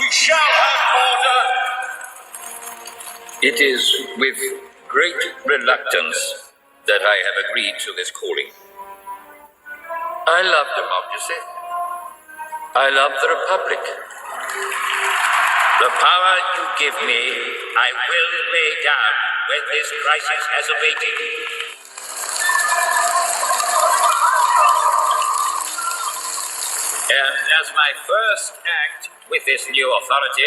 We shall have order. It is with great reluctance that I have agreed to this calling. I love democracy. I love the Republic. The power you give me, I will lay down when this crisis has abated. And as my first act with this new authority,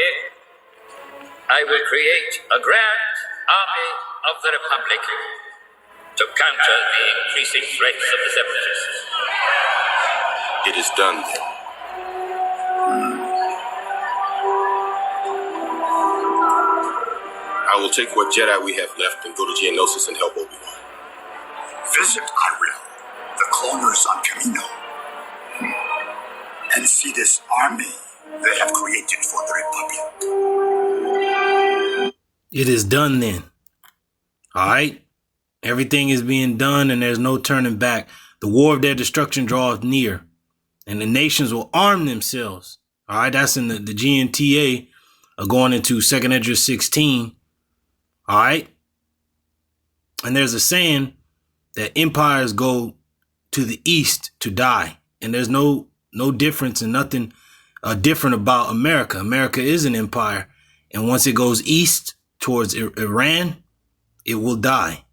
I will create a grand army of the Republic to counter the increasing threats of the separatists. It is done then. I will take what Jedi we have left and go to Geonosis and help Obi-Wan. Visit, I will, the cloners on Camino. And see this army they have created for the Republic. It is done then. All right? Everything is being done and there's no turning back. The war of their destruction draws near. And the nations will arm themselves. All right? That's in the GNTA going into 2nd Esdras 16. All right? And there's a saying that empires go to the east to die. And there's no difference and nothing different about America. America is an empire. And once it goes east towards Iran, it will die.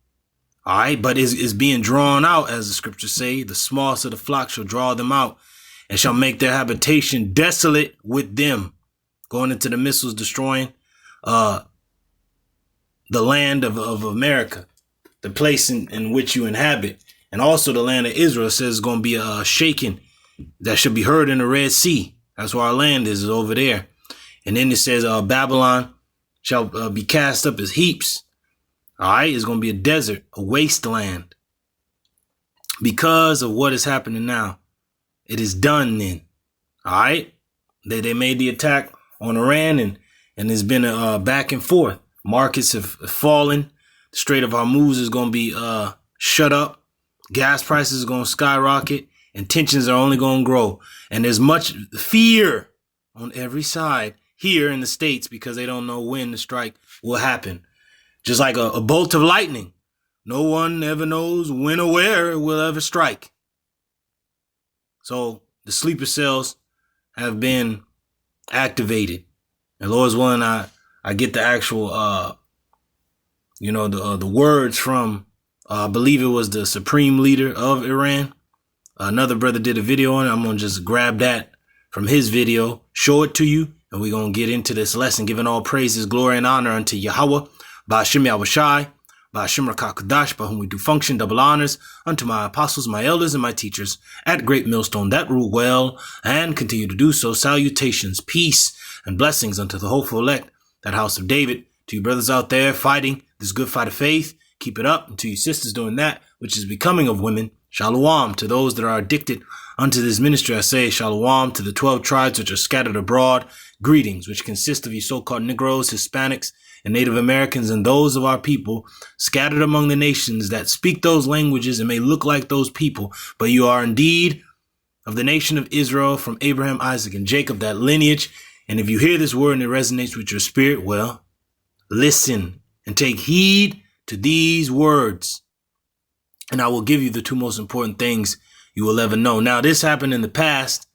All right. But it's being drawn out, as the scriptures say. The smallest of the flock shall draw them out and shall make their habitation desolate with them. Going into the missiles, destroying the land of America, the place in which you inhabit. And also the land of Israel says it's going to be shaken. That should be heard in the Red Sea. That's where our land is over there. And then it says Babylon shall be cast up as heaps. All right. It's going to be a desert, a wasteland. Because of what is happening now. It is done then. All right. They made the attack on Iran and there's been a back and forth. Markets have fallen. The Strait of Hormuz is going to be shut up. Gas prices are going to skyrocket. And tensions are only going to grow. And there's much fear on every side here in the States because they don't know when the strike will happen. Just like a bolt of lightning. No one ever knows when or where it will ever strike. So the sleeper cells have been activated. And Lord's willing, I get the actual, the words from, I believe it was the supreme leader of Iran. Another brother did a video on it. I'm going to just grab that from his video, show it to you, and we're going to get into this lesson, giving all praises, glory, and honor unto YAHAWAH, BAHASHAM YAHAWASHI, BAHASHAM RAWCHAA, by whom we do function, double honors unto my apostles, my elders, and my teachers at Great Millstone that rule well and continue to do so. Salutations, peace, and blessings unto the hopeful elect, that house of David. To you brothers out there fighting this good fight of faith, keep it up. And to you sisters doing that which is becoming of women, Shalawam. To those that are addicted unto this ministry, I say Shalawam. To the 12 tribes which are scattered abroad, greetings, which consist of you so-called Negroes, Hispanics, and Native Americans, and those of our people scattered among the nations that speak those languages and may look like those people, but you are indeed of the nation of Israel, from Abraham, Isaac, and Jacob, that lineage. And if you hear this word and it resonates with your spirit, well, listen and take heed to these words. And I will give you the two most important things you will ever know. Now, this happened in the past.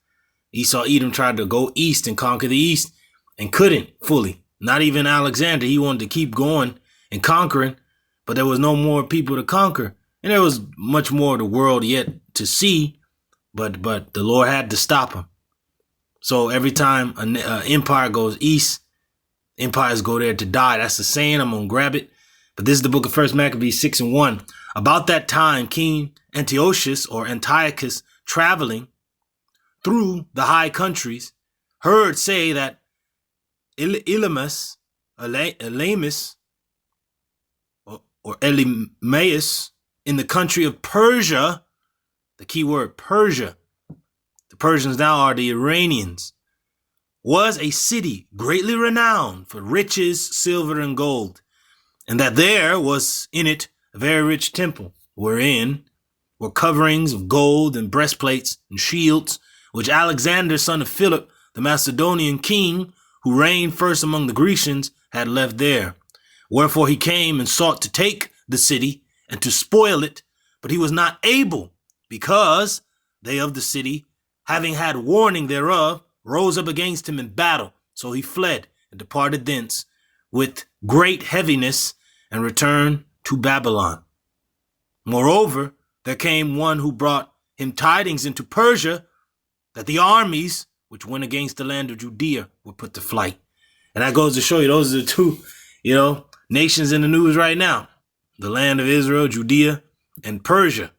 Esau Edom tried to go east and conquer the east and couldn't fully. Not even Alexander. He wanted to keep going and conquering, but there was no more people to conquer. And there was much more of the world yet to see, but the Lord had to stop him. So every time an empire goes east, empires go there to die. That's the saying. I'm going to grab it. But this is the book of 1 Maccabees 6:1. About that time, King Antiochus or Antiochus, traveling through the high countries, heard say that Elamus, or Elimaeus, in the country of Persia, the key word Persia, the Persians now are the Iranians, was a city greatly renowned for riches, silver, and gold, and that there was in it a very rich temple, wherein were coverings of gold and breastplates and shields, which Alexander, son of Philip, the Macedonian king, who reigned first among the Grecians, had left there. Wherefore he came and sought to take the city and to spoil it, but he was not able, because they of the city, having had warning thereof, rose up against him in battle. So he fled and departed thence with great heaviness and returned to Babylon. Moreover, there came one who brought him tidings into Persia that the armies which went against the land of Judea were put to flight. And that goes to show you, those are the two, nations in the news right now. The land of Israel, Judea, and Persia.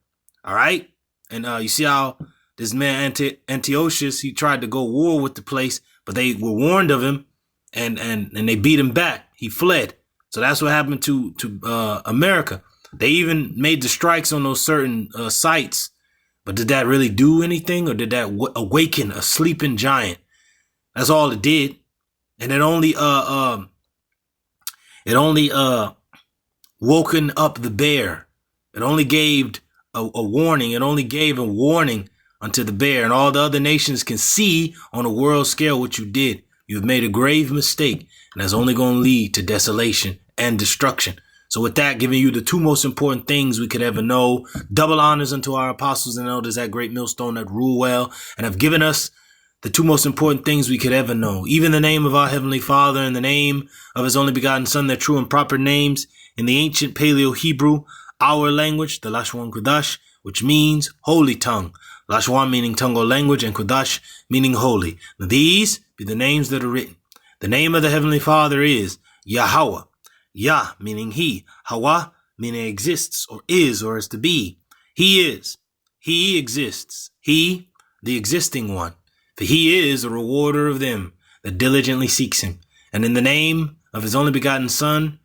All right? And you see how this man Antiochus, he tried to go war with the place, but they were warned of him, and they beat him back. He fled. So that's what happened to America. They even made the strikes on those certain sites. But did that really do anything, or did that awaken a sleeping giant? That's all it did. And it only woken up the bear. It only gave a warning. It only gave a warning unto the bear. And all the other nations can see on a world scale what you did. You've made a grave mistake, and that's only going to lead to desolation and destruction. So with that, giving you the two most important things we could ever know, double honors unto our apostles and elders at Great Millstone that rule well and have given us the two most important things we could ever know, even the name of our Heavenly Father and the name of His only begotten Son, their true and proper names in the ancient Paleo-Hebrew, our language, the Lashwan QADASH, which means holy tongue. Lashwan meaning tongue or language, and QADASH meaning holy. Now these be the names that are written. The name of the Heavenly Father is YAHAWAH. Yah meaning he, Hawa meaning exists or is to be. He is, he exists, he, the existing one. For he is a rewarder of them that diligently seeks him. And in the name of his only begotten Son,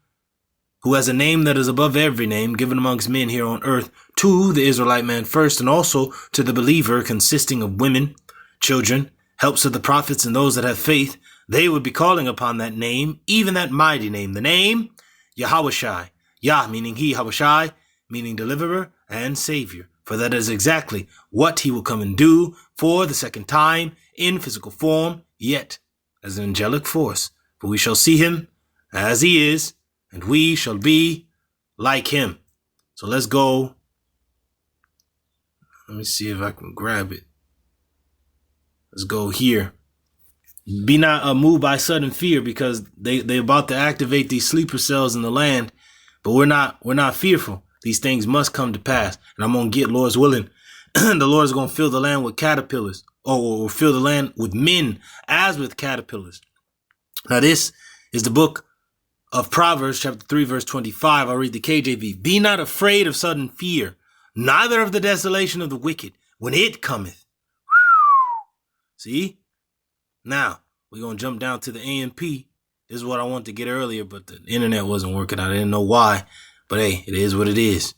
who has a name that is above every name given amongst men here on earth, to the Israelite man first, and also to the believer, consisting of women, children, helps of the prophets, and those that have faith, they would be calling upon that name, even that mighty name, the name YAHAWASHI. Yah meaning he, Hawashai meaning deliverer and savior. For that is exactly what he will come and do for the second time in physical form, yet as an angelic force. For we shall see him as he is, and we shall be like him. So let's go. Let me see if I can grab it. Let's go here. Be not moved by sudden fear, because they're about to activate these sleeper cells in the land, but we're not fearful. These things must come to pass, and I'm going to get, Lord's willing, the Lord is going to fill the land with caterpillars, or fill the land with men as with caterpillars. Now this is the book of Proverbs, chapter 3, verse 25. I'll read the KJV. Be not afraid of sudden fear, neither of the desolation of the wicked, when it cometh. See? Now, we're going to jump down to the AMP. This is what I wanted to get earlier, but the internet wasn't working out. I didn't know why, but hey, it is what it is.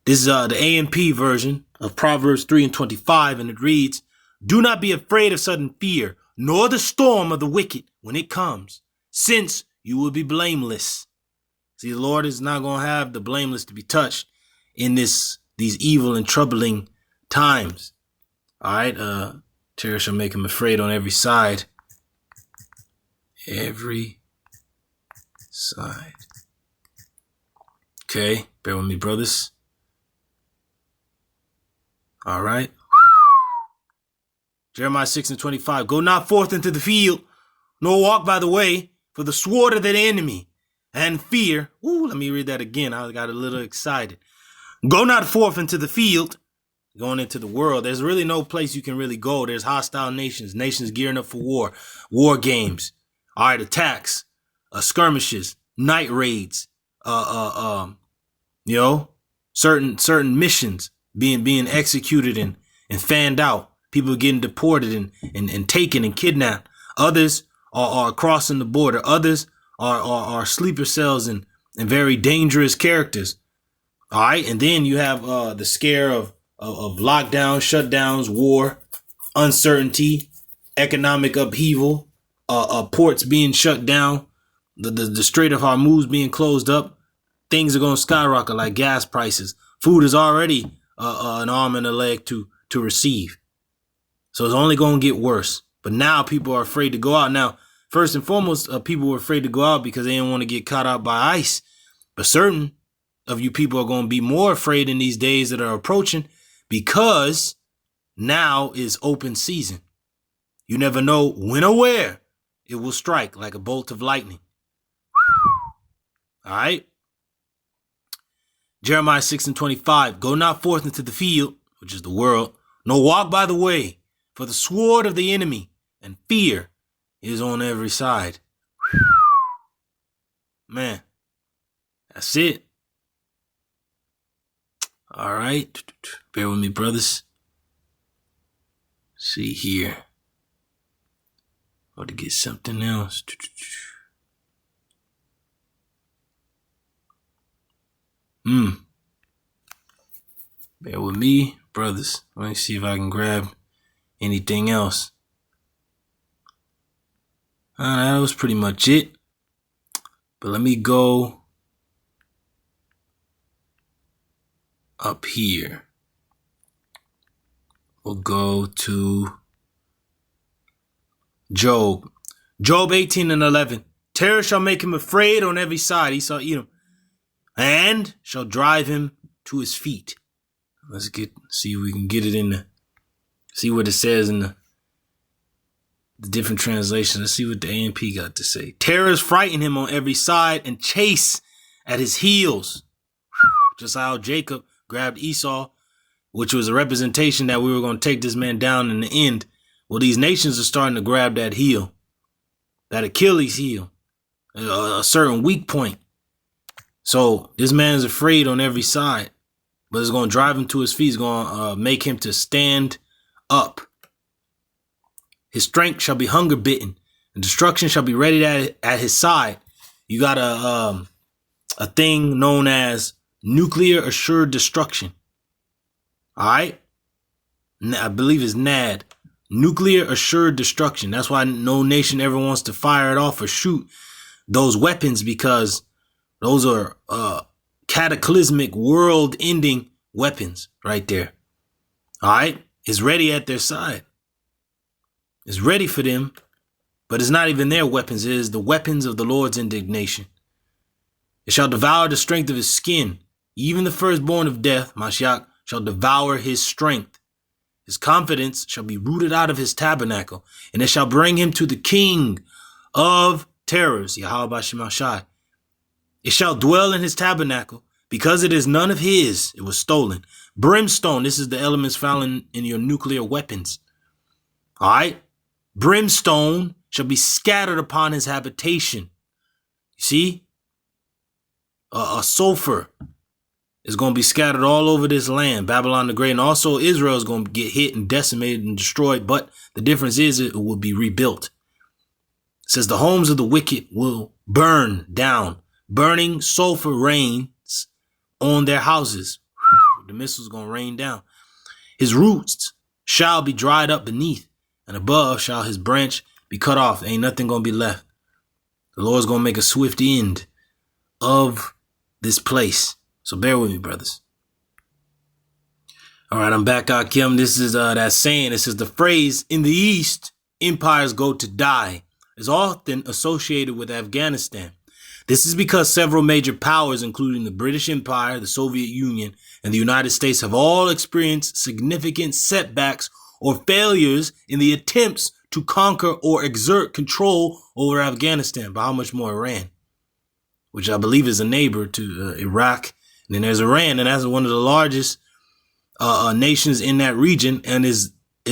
This is the AMP version of Proverbs 3 and 25, and it reads, do not be afraid of sudden fear, nor the storm of the wicked when it comes, since you will be blameless. See, the Lord is not going to have the blameless to be touched in these evil and troubling times. All right, terror shall make him afraid on every side. Every side. Okay, bear with me, brothers. All right. Jeremiah 6 and 25. Go not forth into the field, nor walk by the way, for the sword of the enemy and fear. Ooh, let me read that again. I got a little excited. Go not forth into the field, going into the world. There's really no place you can really go. There's hostile nations gearing up for war games. All right, attacks, skirmishes, night raids, certain missions being executed and fanned out. People getting deported and taken and kidnapped. Others are crossing the border. Others are sleeper cells and very dangerous characters. All right, and then you have the scare of lockdowns, shutdowns, war, uncertainty, economic upheaval, ports being shut down, the Strait of Hormuz being closed up. Things are going to skyrocket like gas prices. Food is already an arm and a leg to receive. So it's only going to get worse. But now people are afraid to go out. Now, first and foremost, people were afraid to go out because they didn't want to get caught out by ice. But certain of you people are going to be more afraid in these days that are approaching because now is open season. You never know when or where it will strike like a bolt of lightning. All right. Jeremiah 6:25. Go not forth into the field, which is the world, nor walk by the way, for the sword of the enemy and fear is on every side. Man, that's it. All right. Bear with me, brothers. See here. Or to get something else. Bear with me, brothers. Let me see if I can grab anything else. That was pretty much it. But let me go up here. We'll go to Job. Job 18:11. Terror shall make him afraid on every side. He shall eat him, and shall drive him to his feet. Let's see if we can get it in the, see what it says in the different translations. Let's see what the AMP got to say. Terrors frighten him on every side and chase at his heels. Just how Jacob grabbed Esau, which was a representation that we were going to take this man down in the end. Well, these nations are starting to grab that heel, that Achilles heel, a certain weak point. So this man is afraid on every side, but it's going to drive him to his feet. It's going to make him to stand up. His strength shall be hunger bitten, and destruction shall be ready at his side. You got a thing known as nuclear assured destruction. All right, I believe it's NAD. Nuclear assured destruction. That's why no nation ever wants to fire it off or shoot those weapons, because those are cataclysmic, world-ending weapons right there. All right? It's ready at their side. It's ready for them, but it's not even their weapons. It is the weapons of the Lord's indignation. It shall devour the strength of his skin. Even the firstborn of death, Mashiach, shall devour his strength. His confidence shall be rooted out of his tabernacle, and it shall bring him to the king of terrors, YAHAWASHI. It shall dwell in his tabernacle, because it is none of his, it was stolen. Brimstone, this is the elements found in your nuclear weapons. All right? Brimstone shall be scattered upon his habitation. You see? A sulfur is going to be scattered all over this land, Babylon the Great, and also Israel is going to get hit and decimated and destroyed, but the difference is it will be rebuilt. It says the homes of the wicked will burn down. Burning sulfur rains on their houses. The missile's going to rain down. His roots shall be dried up beneath, and above shall his branch be cut off. Ain't nothing going to be left. The Lord's going to make a swift end of this place. So bear with me, brothers. All right, I'm back, Akim. This is that saying. This is the phrase, in the East, empires go to die, is often associated with Afghanistan. This is because several major powers, including the British Empire, the Soviet Union, and the United States, have all experienced significant setbacks or failures in the attempts to conquer or exert control over Afghanistan. But how much more Iran, which I believe is a neighbor to Iraq. And then there's Iran, and that's one of the largest nations in that region, and it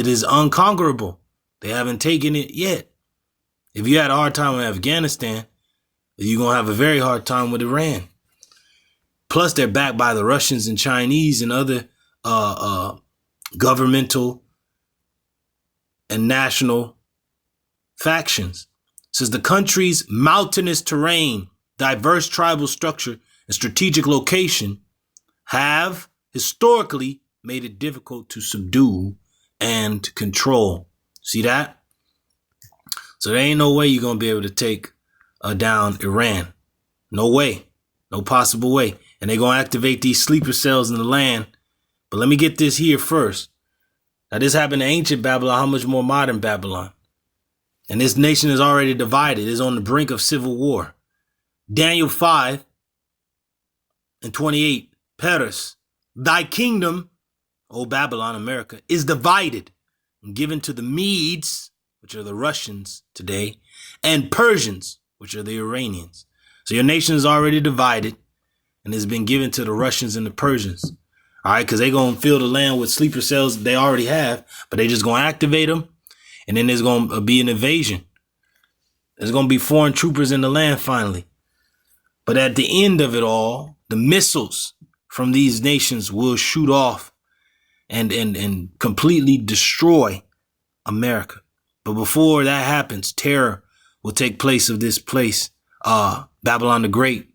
is unconquerable. They haven't taken it yet. If you had a hard time with Afghanistan, you're going to have a very hard time with Iran. Plus, they're backed by the Russians and Chinese and other governmental and national factions. It says the country's mountainous terrain, diverse tribal structure, and strategic location have historically made it difficult to subdue and control. See that? So there ain't no way you're going to be able to take down Iran. No way. No possible way. And they're going to activate these sleeper cells in the land. But let me get this here first. Now, this happened in ancient Babylon. How much more modern Babylon? And this nation is already divided. It's on the brink of civil war. Daniel 5:28. Paris, thy kingdom, O Babylon, America, is divided and given to the Medes, which are the Russians today, and Persians, which are the Iranians. So your nation is already divided and has been given to the Russians and the Persians. All right, because they're going to fill the land with sleeper cells they already have, but they just going to activate them. And then there's going to be an invasion. There's going to be foreign troopers in the land finally. But at the end of it all, the missiles from these nations will shoot off and completely destroy America. But before that happens, terror will take place of this place, Babylon the Great.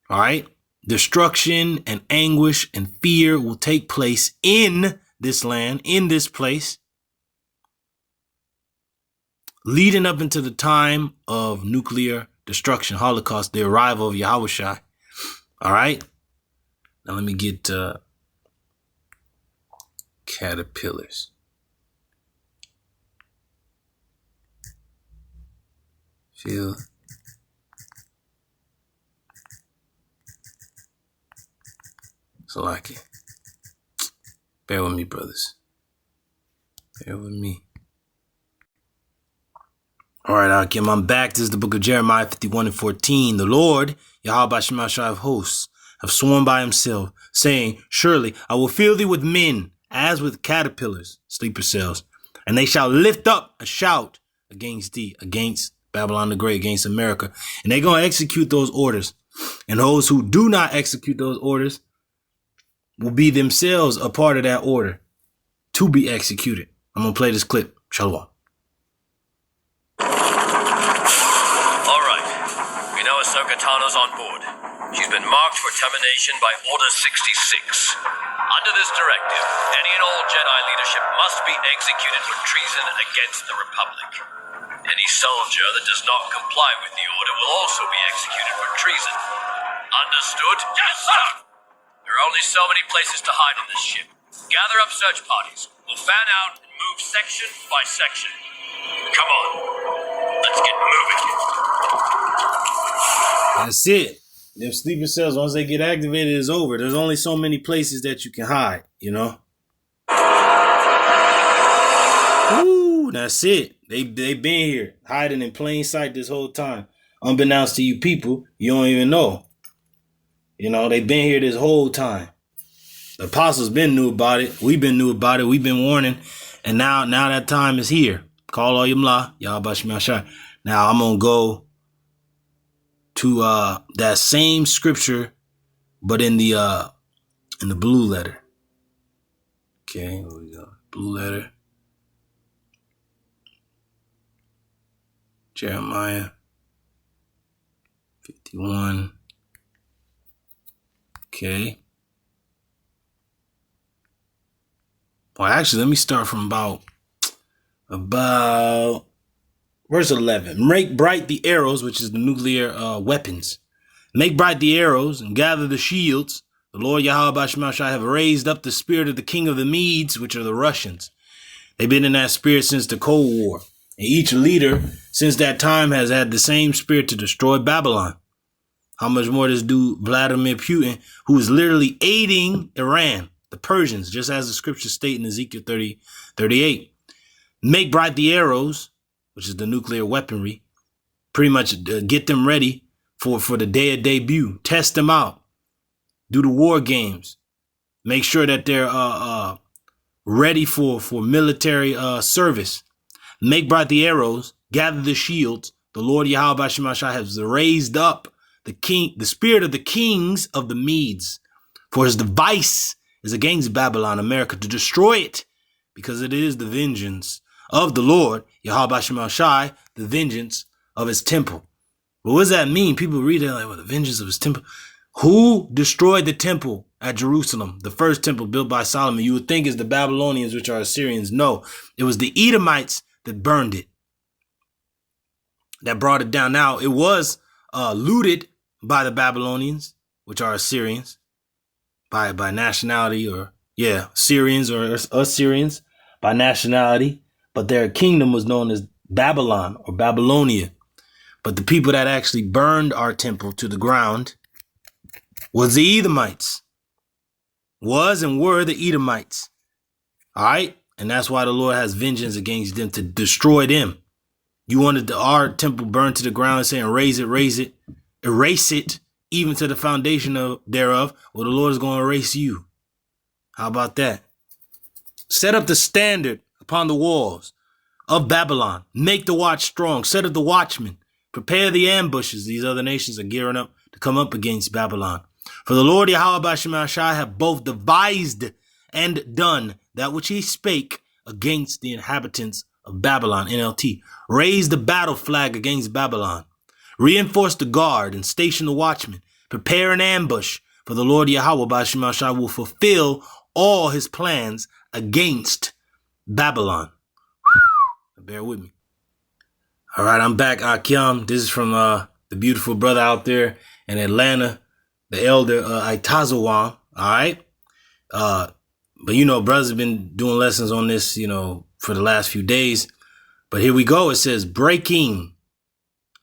All right? Destruction and anguish and fear will take place in this land, in this place, leading up into the time of nuclear destruction, Holocaust, the arrival of YAHAWASHI. All right? Now let me get caterpillars. Feel. So like it. Bear with me, brothers. Bear with me. All right, Akim, I'm back. This is the book of Jeremiah 51:14. The Lord, Yahawah of hosts, have sworn by himself, saying, surely I will fill thee with men, as with caterpillars, sleeper cells, and they shall lift up a shout against thee, against Babylon the Great, against America. And they're going to execute those orders. And those who do not execute those orders will be themselves a part of that order to be executed. I'm going to play this clip. Shalawam. Katana's on board. She's been marked for termination by Order 66. Under this directive, any and all Jedi leadership must be executed for treason against the Republic. Any soldier that does not comply with the order will also be executed for treason. Understood? Yes, sir! There are only so many places to hide in this ship. Gather up search parties. We'll fan out and move section by section. Come on. Let's get moving. That's it. Them sleeper cells, once they get activated, it's over. There's only so many places that you can hide, you know? Ooh, that's it. They been here, hiding in plain sight this whole time. Unbeknownst to you people, you don't even know. You know, they been here this whole time. The apostles been knew about it. We've been knew about it. We've been warning. And now that time is here. Call all Yamla. Yahawah. Now I'm going to go to that same scripture, but in the blue letter. Okay, here we go. Blue letter. Jeremiah 51. Okay. Well, actually, let me start from about verse 11. Make bright the arrows, which is the nuclear weapons. Make bright the arrows and gather the shields. The Lord Yahawah have raised up the spirit of the king of the Medes, which are the Russians. They've been in that spirit since the Cold War. And each leader since that time has had the same spirit to destroy Babylon. How much more this dude, Vladimir Putin, who is literally aiding Iran, the Persians, just as the scriptures state in Ezekiel 38. Make bright the arrows, which is the nuclear weaponry, pretty much get them ready for the day of debut. Test them out. Do the war games. Make sure that they're ready for military service. Make bright the arrows. Gather the shields. The Lord Yahawah has raised up the spirit of the kings of the Medes. For his device is against Babylon, America, to destroy it, because it is the vengeance of the Lord, Yahawah, the vengeance of his temple. But what does that mean? People read it like, well, the vengeance of his temple. Who destroyed the temple at Jerusalem, the first temple built by Solomon? You would think it's the Babylonians, which are Assyrians. No, it was the Edomites that burned it, that brought it down. Now, it was looted by the Babylonians, which are Assyrians, by nationality, or, Syrians or Assyrians by nationality. But their kingdom was known as Babylon or Babylonia. But the people that actually burned our temple to the ground was the Edomites. Was and were the Edomites. All right? And that's why the Lord has vengeance against them to destroy them. You wanted our temple burned to the ground, saying, erase it, even to the foundation thereof. Well, the Lord is going to erase you. How about that? Set up the standard upon the walls of Babylon. Make the watch strong. Set up the watchmen. Prepare the ambushes. These other nations are gearing up to come up against Babylon. For the Lord YAHAWASHI have both devised and done that which he spake against the inhabitants of Babylon. NLT. Raise the battle flag against Babylon. Reinforce the guard and station the watchmen. Prepare an ambush. For the Lord YAHAWASHI will fulfill all his plans against Babylon. Bear with me. All right, I'm back, AHTHAM. This is from the beautiful brother out there in Atlanta, the elder Shalawam. All right. But, you know, brothers have been doing lessons on this, you know, for the last few days. But here we go. It says, breaking.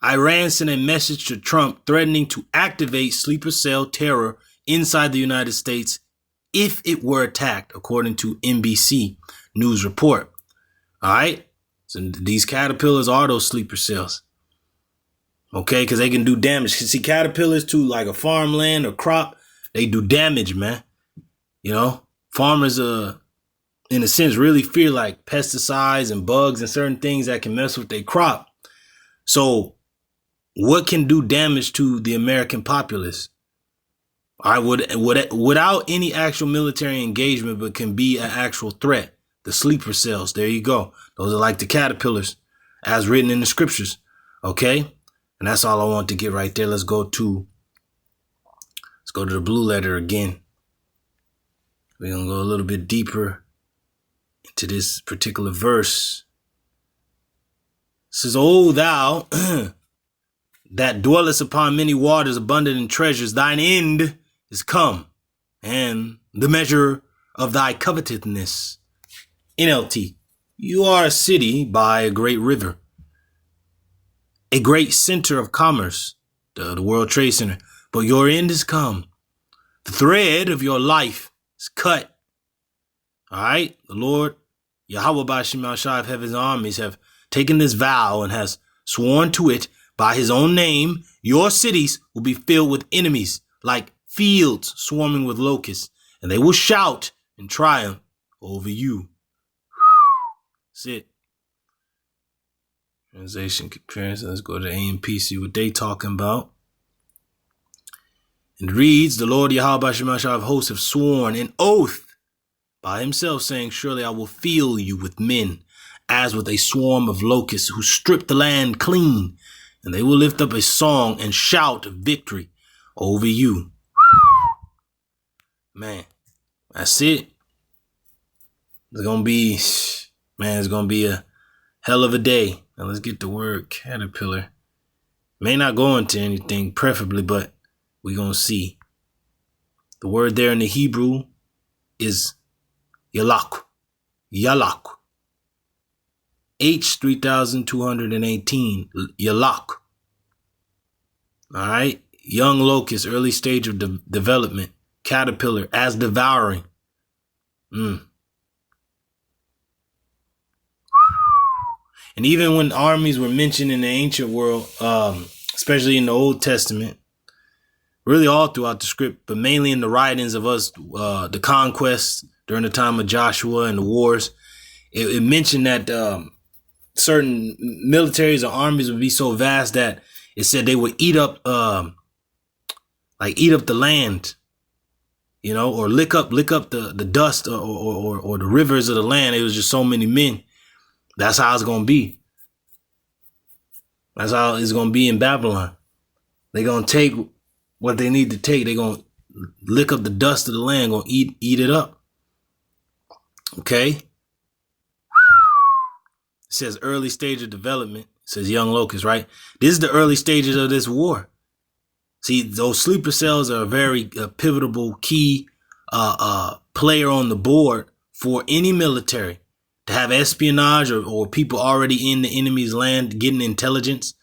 Iran sent a message to Trump threatening to activate sleeper cell terror inside the United States if it were attacked, according to NBC News report. All right. So these caterpillars are those sleeper cells. Okay, because they can do damage. See, caterpillars to like a farmland or crop, they do damage, man. You know, farmers, in a sense, really fear like pesticides and bugs and certain things that can mess with their crop. So what can do damage to the American populace? I would without any actual military engagement, but can be an actual threat. The sleeper cells. There you go. Those are like the caterpillars as written in the scriptures. Okay. And that's all I want to get right there. Let's go to the blue letter again. We're going to go a little bit deeper into this particular verse. It says, O thou that dwellest upon many waters, abundant in treasures, thine end is come, and the measure of thy covetousness. NLT, you are a city by a great river, a great center of commerce, the World Trade Center, but your end is come. The thread of your life is cut. All right. The Lord YAHAWASHI of heaven's armies have taken this vow and has sworn to it by his own name. Your cities will be filled with enemies like fields swarming with locusts, and they will shout in triumph over you. That's it. Translation comparison. Let's go to AMP, see what they talking about. And it reads, the Lord YAHAWASHI of hosts have sworn an oath by himself, saying, surely I will fill you with men as with a swarm of locusts who strip the land clean, and they will lift up a song and shout victory over you. Man, that's it. It's going to be, man, it's going to be a hell of a day. Now let's get the word caterpillar. May not go into anything preferably, but we're going to see. The word there in the Hebrew is yalak. Yalak. H3218. Yalak. All right. Young locust, early stage of development. Caterpillar as devouring. And even when armies were mentioned in the ancient world, especially in the Old Testament, really all throughout the script, but mainly in the writings of us, the conquests during the time of Joshua and the wars, it mentioned that certain militaries or armies would be so vast that it said they would eat up the land, you know, or lick up the dust or the rivers of the land. It was just so many men. That's how it's going to be. That's how it's going to be in Babylon. They're going to take what they need to take. They're going to lick up the dust of the land, going to eat it up. Okay. It says early stage of development. It says young locust, right? This is the early stages of this war. See, those sleeper cells are a very pivotal key player on the board for any military to have espionage or people already in the enemy's land getting intelligence.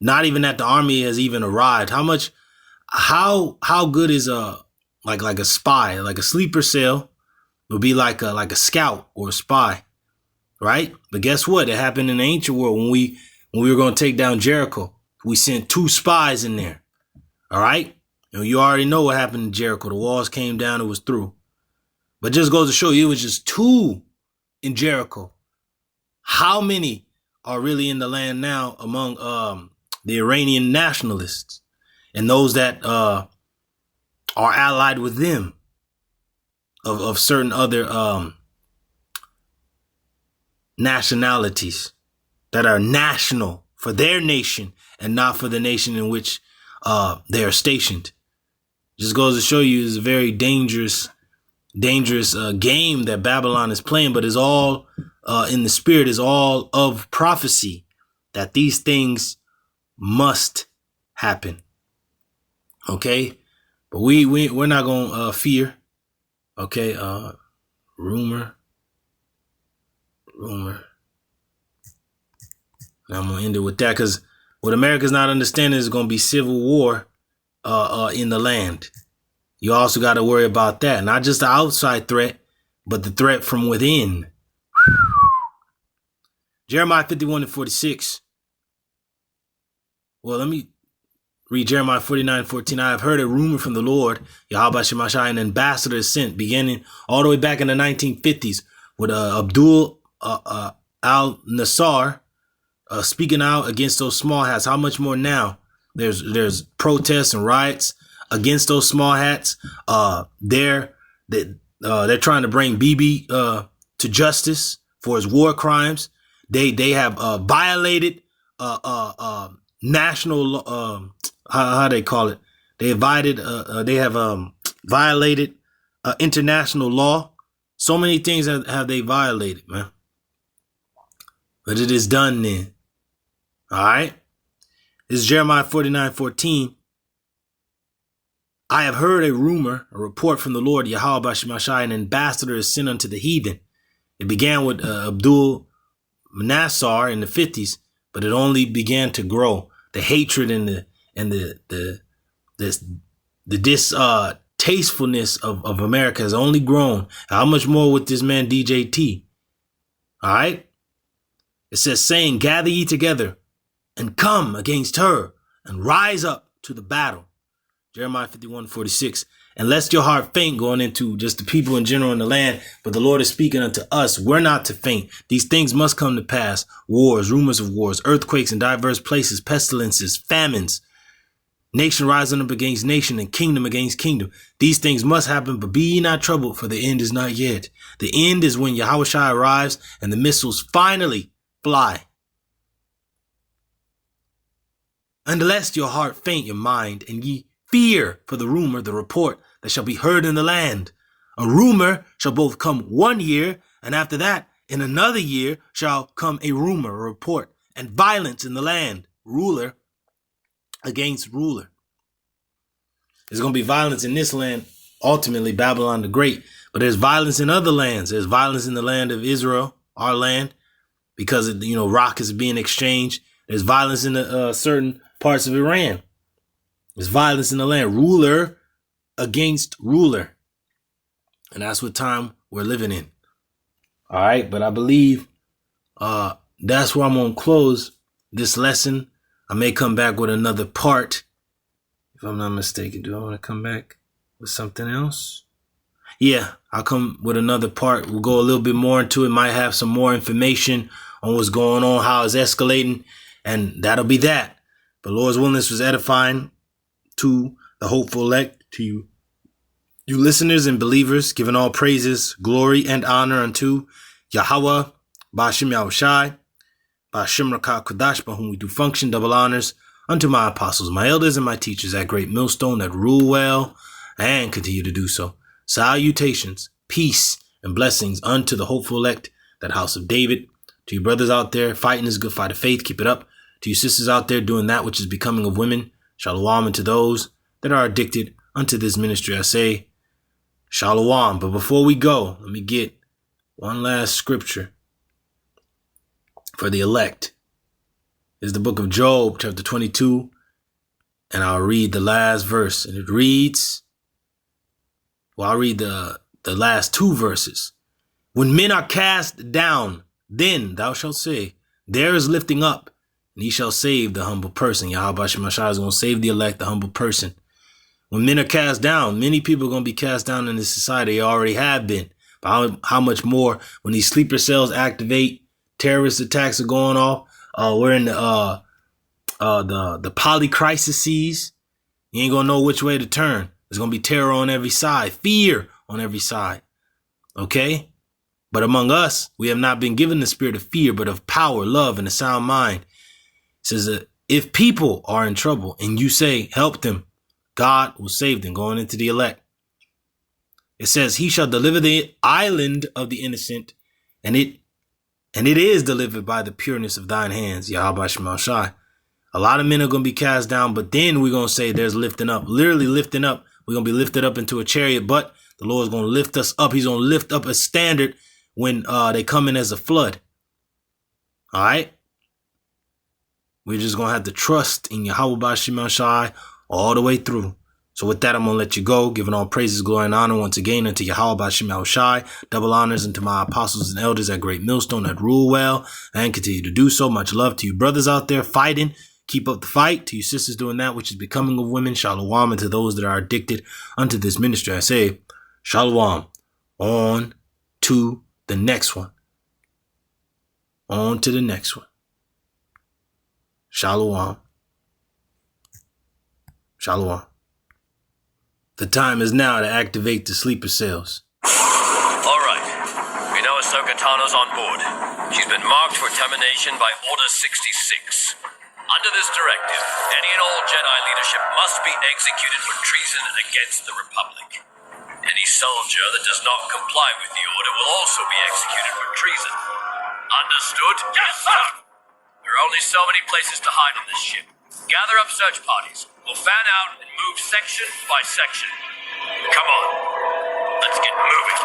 Not even that the army has even arrived. How good is like a spy, like a sleeper cell would be like a scout or a spy, right? But guess what? It happened in the ancient world when we were going to take down Jericho. We sent 2 spies in there. All right. And you already know what happened in Jericho. The walls came down. It was through. But just goes to show you, it was just 2 in Jericho. How many are really in the land now among the Iranian nationalists and those that are allied with them of certain other nationalities that are national for their nation and not for the nation in which they are stationed? Just goes to show you it's a very dangerous game that Babylon is playing, but is all in the spirit, is all of prophecy that these things must happen. Okay, but we're not gonna fear. Okay, rumor. Now I'm gonna end it with that, because what America's not understanding is gonna be civil war in the land. You also got to worry about that. Not just the outside threat, but the threat from within. Jeremiah 51:46. Well, let me read Jeremiah 49:14. I have heard a rumor from the Lord, YAHAWASHI, an ambassador is sent, beginning all the way back in the 1950s with Abdul al-Nassar speaking out against those small hats. How much more now? There's protests and riots against those small hats. They're trying to bring Bibi to justice for his war crimes. They have violated national how they call it. They have violated international law. So many things have they violated, man. But it is done then. All right. This is Jeremiah 49:14. I have heard a report from the Lord, YAHAWASHI, an ambassador is sent unto the heathen. It began with Abdul Nassar in the 50s, but it only began to grow. The hatred and the distastefulness of America has only grown. How much more with this man DJT? All right. It says, saying, gather ye together and come against her and rise up to the battle. Jeremiah 51:46. And lest your heart faint, going into just the people in general in the land, but the Lord is speaking unto us. We're not to faint. These things must come to pass. Wars, rumors of wars, earthquakes in diverse places, pestilences, famines, nation rising up against nation and kingdom against kingdom. These things must happen, but be ye not troubled, for the end is not yet. The end is when YAHAWASHI arrives and the missiles finally fly. And lest your heart faint your mind, and ye fear for the rumor, the report that shall be heard in the land. A rumor shall both come 1 year, and after that, in another year, shall come a rumor, a report, and violence in the land, ruler against ruler. There's going to be violence in this land, ultimately Babylon the Great, but there's violence in other lands. There's violence in the land of Israel, our land, because rock is being exchanged. There's violence in the certain parts of Iran. There's violence in the land, ruler against ruler. And that's what time we're living in. All right. But I believe that's where I'm going to close this lesson. I may come back with another part. If I'm not mistaken, do I want to come back with something else? Yeah, I'll come with another part. We'll go a little bit more into it. Might have some more information on what's going on, how it's escalating. And that'll be that. But Lord's willingness was edifying to the hopeful elect, to you listeners and believers, giving all praises, glory, and honor unto YAHAWAH, BAHASHAM YAHWASHI, BAHASHAM RAWCHAA QADASH, by whom we do function, double honors unto my apostles, my elders, and my teachers at Great Millstone that rule well and continue to do so. Salutations, peace, and blessings unto the hopeful elect, that house of David. To you brothers out there fighting this good fight of faith, keep it up. To you sisters out there doing that which is becoming of women, Shalawam. And to those that are addicted unto this ministry, I say Shalawam. But before we go, let me get one last scripture for the elect. Is the book of Job, chapter 22, and I'll read the last verse. And it reads, well, I'll read the last two verses. When men are cast down, then thou shalt say, there is lifting up, and he shall save the humble person. Yahweh is going to save the elect, the humble person. When men are cast down, many people are going to be cast down in this society. They already have been. But how much more when these sleeper cells activate, terrorist attacks are going off. We're in the polycrises. You ain't gonna know which way to turn. There's gonna be terror on every side, fear on every side. Okay? But among us, we have not been given the spirit of fear, but of power, love, and a sound mind. It says that if people are in trouble and you say, help them, God will save them, going into the elect. It says, he shall deliver the island of the innocent, and it is delivered by the pureness of thine hands, Yahweh Shai. A lot of men are going to be cast down, but then we're going to say there's lifting up, literally lifting up. We're going to be lifted up into a chariot, but the Lord is going to lift us up. He's going to lift up a standard when they come in as a flood. All right? We're just going to have to trust in Yahweh Shai all the way through. So with that, I'm going to let you go, giving all praises, glory, and honor once again unto Yahweh Shai. Double honors unto my apostles and elders at Great Millstone that rule well and continue to do so. Much love to you brothers out there fighting. Keep up the fight. To you sisters doing that which is becoming of women. Shalawam. And to those that are addicted unto this ministry, I say, Shalawam. On to the next one. On to the next one. Shalawam. Shalawam. The time is now to activate the sleeper cells. All right. We know Ahsoka Tano's on board. She's been marked for termination by Order 66. Under this directive, any and all Jedi leadership must be executed for treason against the Republic. Any soldier that does not comply with the order will also be executed for treason. Understood? Yes, sir! There are only so many places to hide on this ship. Gather up search parties. We'll fan out and move section by section. Come on. Let's get moving.